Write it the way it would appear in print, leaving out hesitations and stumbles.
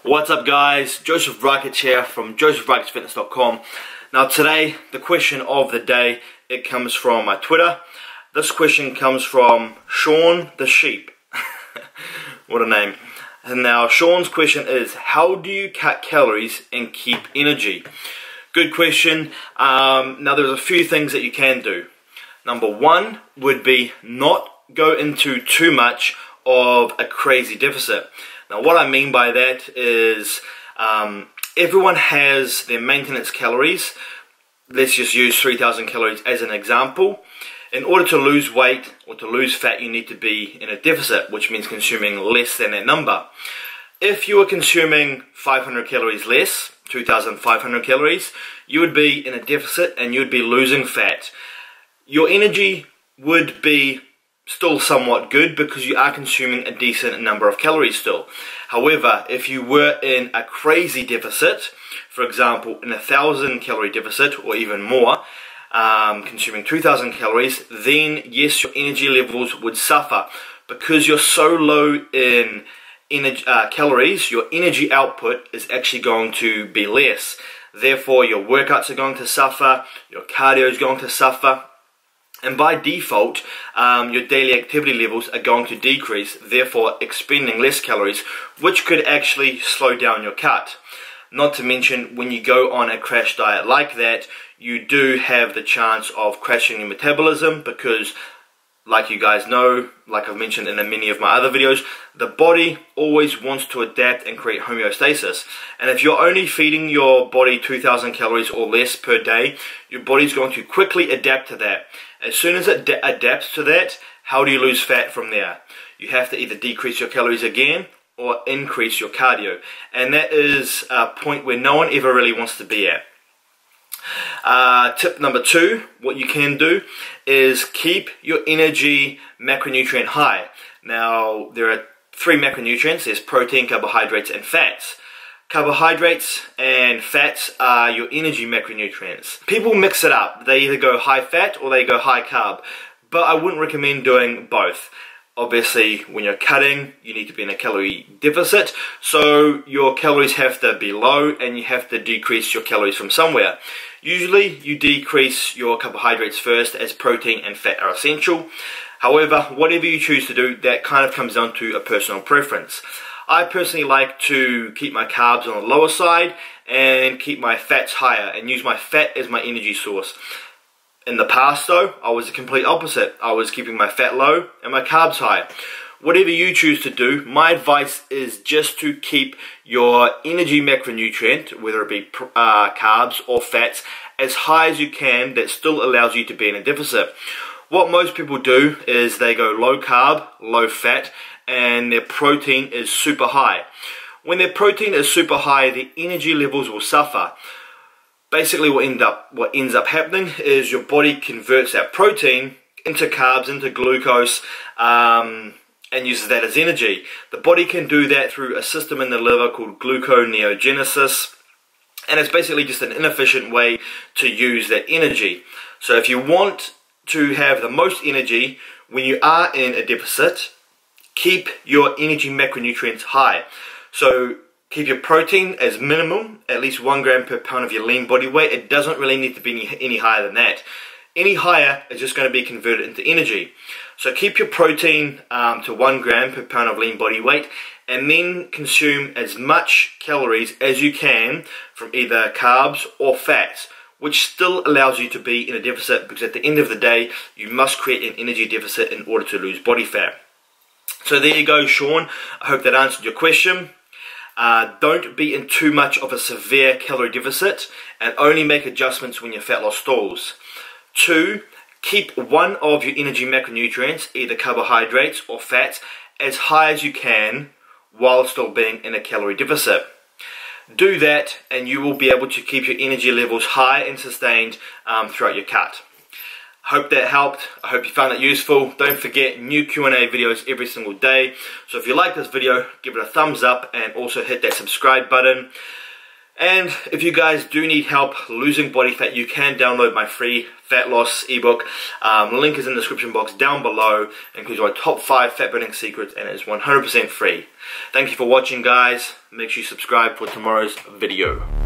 What's up guys, Joseph Brackett here from josephbrackettfitness.com. Now today, the question of the day, it comes from my Twitter. This question comes from Sean the Sheep. What a name. And now Sean's question is, how do you cut calories and keep energy? Good question. Now there's a few things that you can do. Number one would be not go into too much of a crazy deficit. Now what I mean by that is everyone has their maintenance calories. Let's just use 3,000 calories as an example. In order to lose weight or to lose fat, you need to be in a deficit, which means consuming less than that number. If you were consuming 500 calories less, 2,500 calories, you would be in a deficit and you would be losing fat. Your energy would be still somewhat good because you are consuming a decent number of calories still. However, if you were in a crazy deficit, for example in 1,000 calorie deficit or even more, consuming 2,000 calories, then yes, your energy levels would suffer because you're so low in calories. Your energy output is actually going to be less. Therefore your workouts are going to suffer, your cardio is going to suffer, and by default, your daily activity levels are going to decrease, therefore expending less calories, which could actually slow down your cut. Not to mention, when you go on a crash diet like that, you do have the chance of crashing your metabolism because, like you guys know, like I've mentioned in many of my other videos, the body always wants to adapt and create homeostasis. And if you're only feeding your body 2,000 calories or less per day, your body's going to quickly adapt to that. As soon as it adapts to that, how do you lose fat from there? You have to either decrease your calories again or increase your cardio. And that is a point where no one ever really wants to be at. Tip number two, what you can do is keep your energy macronutrient high. Now, there are three macronutrients. There's protein, carbohydrates, and fats. Carbohydrates and fats are your energy macronutrients. People mix it up. They either go high fat or they go high carb. But I wouldn't recommend doing both. Obviously, when you're cutting, you need to be in a calorie deficit. So your calories have to be low and you have to decrease your calories from somewhere. Usually, you decrease your carbohydrates first, as protein and fat are essential. However, whatever you choose to do, that kind of comes down to a personal preference. I personally like to keep my carbs on the lower side and keep my fats higher and use my fat as my energy source. In the past though, I was the complete opposite. I was keeping my fat low and my carbs high. Whatever you choose to do, my advice is just to keep your energy macronutrient, whether it be carbs or fats, as high as you can. That still allows you to be in a deficit. What most people do is they go low carb, low fat, and their protein is super high. When their protein is super high, the energy levels will suffer. Basically what ends up happening is your body converts that protein into carbs, into glucose, and uses that as energy. The body can do that through a system in the liver called gluconeogenesis, and it's basically just an inefficient way to use that energy. So if you want to have the most energy when you are in a deficit, keep your energy macronutrients high. So keep your protein as minimum, at least 1 gram per pound of your lean body weight. It doesn't really need to be any higher than that. Any higher is just going to be converted into energy. So keep your protein to 1 gram per pound of lean body weight, and then consume as much calories as you can from either carbs or fats, which still allows you to be in a deficit, because at the end of the day, you must create an energy deficit in order to lose body fat. So there you go, Sean. I hope that answered your question. Don't be in too much of a severe calorie deficit and only make adjustments when your fat loss stalls. 2, keep one of your energy macronutrients, either carbohydrates or fats, as high as you can while still being in a calorie deficit. Do that and you will be able to keep your energy levels high and sustained throughout your cut. Hope that helped. I hope you found it useful. Don't forget, new Q&A videos every single day. So if you like this video, give it a thumbs up and also hit that subscribe button. And if you guys do need help losing body fat, you can download my free fat loss ebook. The link is in the description box down below. It includes my top 5 fat burning secrets, and it is 100% free. Thank you for watching, guys. Make sure you subscribe for tomorrow's video.